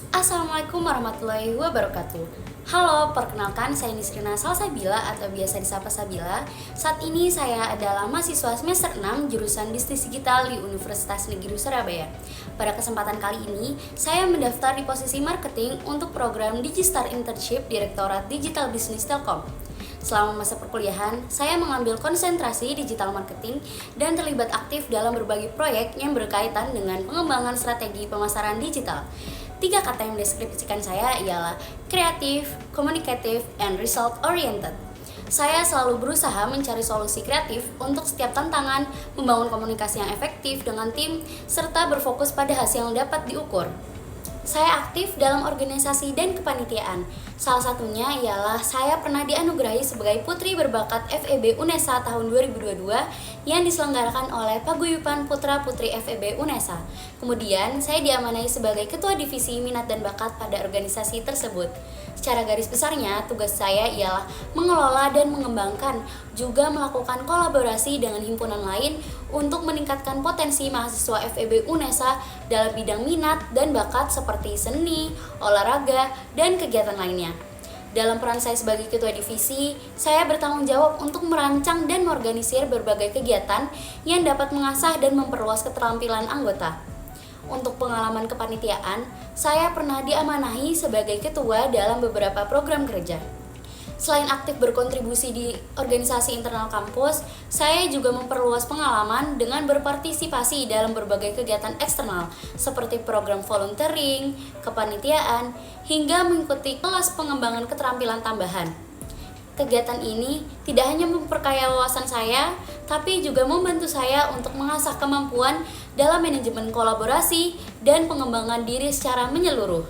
Assalamualaikum warahmatullahi wabarakatuh. Halo, perkenalkan saya Nisrina Salsabila atau biasa disapa Sabila. Saat ini saya adalah mahasiswa semester 6 jurusan Bisnis Digital di Universitas Negeri Surabaya. Pada kesempatan kali ini, saya mendaftar di posisi marketing untuk program Digistar Internship Direktorat Digital Business Telkom. Selama masa perkuliahan, saya mengambil konsentrasi digital marketing dan terlibat aktif dalam berbagai proyek yang berkaitan dengan pengembangan strategi pemasaran digital. 3 kata yang mendeskripsikan saya ialah kreatif, komunikatif, and result oriented. Saya selalu berusaha mencari solusi kreatif untuk setiap tantangan, membangun komunikasi yang efektif dengan tim, serta berfokus pada hasil yang dapat diukur. Saya aktif dalam organisasi dan kepanitiaan. Salah satunya ialah saya pernah dianugerahi sebagai Putri Berbakat FEB UNESA tahun 2022 yang diselenggarakan oleh Paguyuban Putra Putri FEB UNESA. Kemudian, saya diamanai sebagai Ketua Divisi Minat dan Bakat pada organisasi tersebut. Secara garis besarnya, tugas saya ialah mengelola dan mengembangkan, juga melakukan kolaborasi dengan himpunan lain untuk meningkatkan potensi mahasiswa FEB UNESA dalam bidang minat dan bakat seperti seni, olahraga, dan kegiatan lainnya. Dalam peran saya sebagai ketua divisi, saya bertanggung jawab untuk merancang dan mengorganisir berbagai kegiatan yang dapat mengasah dan memperluas keterampilan anggota. Untuk pengalaman kepanitiaan, saya pernah diamanahi sebagai ketua dalam beberapa program kerja. Selain aktif berkontribusi di organisasi internal kampus, saya juga memperluas pengalaman dengan berpartisipasi dalam berbagai kegiatan eksternal seperti program volunteering, kepanitiaan, hingga mengikuti kelas pengembangan keterampilan tambahan. Kegiatan ini tidak hanya memperkaya wawasan saya, tapi juga membantu saya untuk mengasah kemampuan dalam manajemen kolaborasi dan pengembangan diri secara menyeluruh.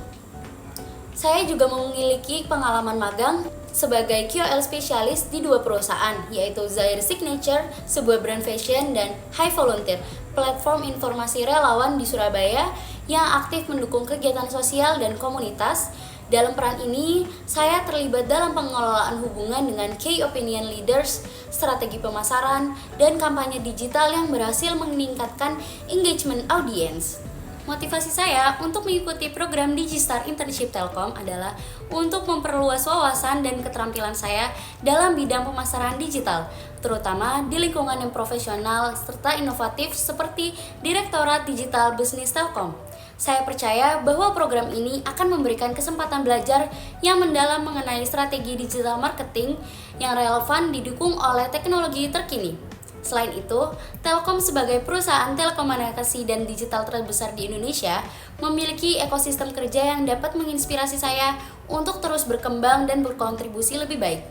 Saya juga memiliki pengalaman magang sebagai KOL spesialis di 2 perusahaan, yaitu Zaire Signature, sebuah brand fashion, dan High Volunteer, platform informasi relawan di Surabaya yang aktif mendukung kegiatan sosial dan komunitas. Dalam peran ini, saya terlibat dalam pengelolaan hubungan dengan key opinion leaders, strategi pemasaran, dan kampanye digital yang berhasil meningkatkan engagement audience. Motivasi saya untuk mengikuti program Digistar Internship Telkom adalah untuk memperluas wawasan dan keterampilan saya dalam bidang pemasaran digital, terutama di lingkungan yang profesional serta inovatif seperti Direktorat Digital Business Telkom. Saya percaya bahwa program ini akan memberikan kesempatan belajar yang mendalam mengenai strategi digital marketing yang relevan didukung oleh teknologi terkini. Selain itu, Telkom sebagai perusahaan telekomunikasi dan digital terbesar di Indonesia memiliki ekosistem kerja yang dapat menginspirasi saya untuk terus berkembang dan berkontribusi lebih baik.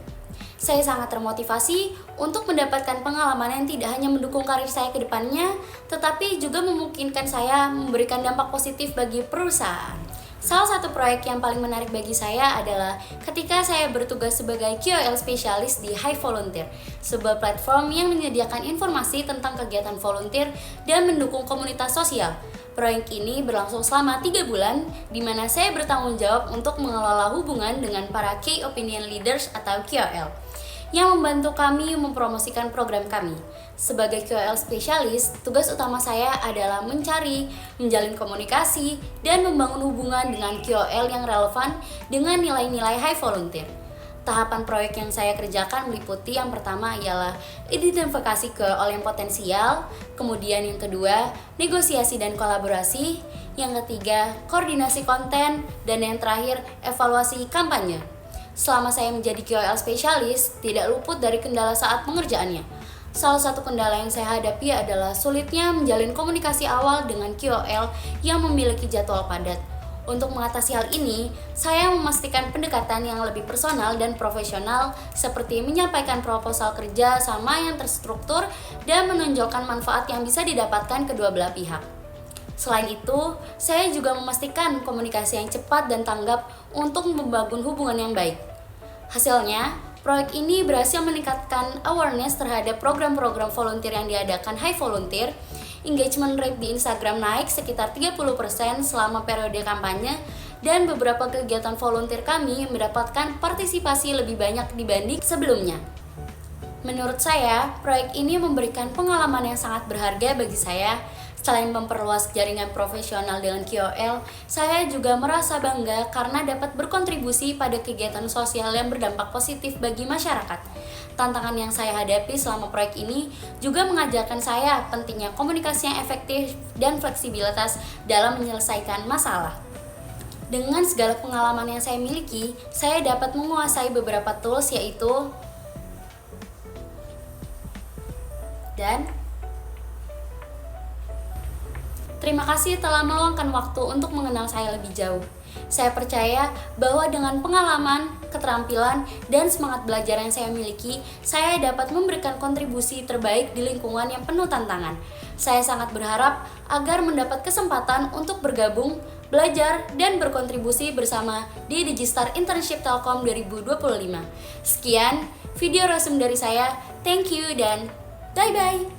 Saya sangat termotivasi untuk mendapatkan pengalaman yang tidak hanya mendukung karir saya ke depannya, tetapi juga memungkinkan saya memberikan dampak positif bagi perusahaan. Salah satu proyek yang paling menarik bagi saya adalah ketika saya bertugas sebagai KOL spesialis di High Volunteer, sebuah platform yang menyediakan informasi tentang kegiatan volunteer dan mendukung komunitas sosial. Proyek ini berlangsung selama 3 bulan, di mana saya bertanggung jawab untuk mengelola hubungan dengan para Key Opinion Leaders atau KOL, yang membantu kami mempromosikan program kami. Sebagai KOL spesialis, tugas utama saya adalah mencari, menjalin komunikasi, dan membangun hubungan dengan KOL yang relevan dengan nilai-nilai High Volunteer. Tahapan proyek yang saya kerjakan meliputi yang pertama ialah identifikasi KOL yang potensial, kemudian yang kedua, negosiasi dan kolaborasi, yang ketiga, koordinasi konten, dan yang terakhir, evaluasi kampanye. Selama saya menjadi KOL spesialis, tidak luput dari kendala saat pengerjaannya. Salah satu kendala yang saya hadapi adalah sulitnya menjalin komunikasi awal dengan KOL yang memiliki jadwal padat. Untuk mengatasi hal ini, saya memastikan pendekatan yang lebih personal dan profesional seperti menyampaikan proposal kerja sama yang terstruktur dan menonjolkan manfaat yang bisa didapatkan kedua belah pihak. Selain itu, saya juga memastikan komunikasi yang cepat dan tanggap untuk membangun hubungan yang baik. Hasilnya, proyek ini berhasil meningkatkan awareness terhadap program-program volunteer yang diadakan High Volunteer. Engagement rate di Instagram naik sekitar 30% selama periode kampanye, dan beberapa kegiatan volunteer kami mendapatkan partisipasi lebih banyak dibanding sebelumnya. Menurut saya, proyek ini memberikan pengalaman yang sangat berharga bagi saya. Selain memperluas jaringan profesional dengan KOL, saya juga merasa bangga karena dapat berkontribusi pada kegiatan sosial yang berdampak positif bagi masyarakat. Tantangan yang saya hadapi selama proyek ini juga mengajarkan saya pentingnya komunikasi yang efektif dan fleksibilitas dalam menyelesaikan masalah. Dengan segala pengalaman yang saya miliki, saya dapat menguasai beberapa tools yaitu terima kasih telah meluangkan waktu untuk mengenal saya lebih jauh. Saya percaya bahwa dengan pengalaman, keterampilan, dan semangat belajar yang saya miliki, saya dapat memberikan kontribusi terbaik di lingkungan yang penuh tantangan. Saya sangat berharap agar mendapat kesempatan untuk bergabung, belajar, dan berkontribusi bersama di Digistar Internship Telkom 2025. Sekian video resume dari saya. Thank you dan bye-bye.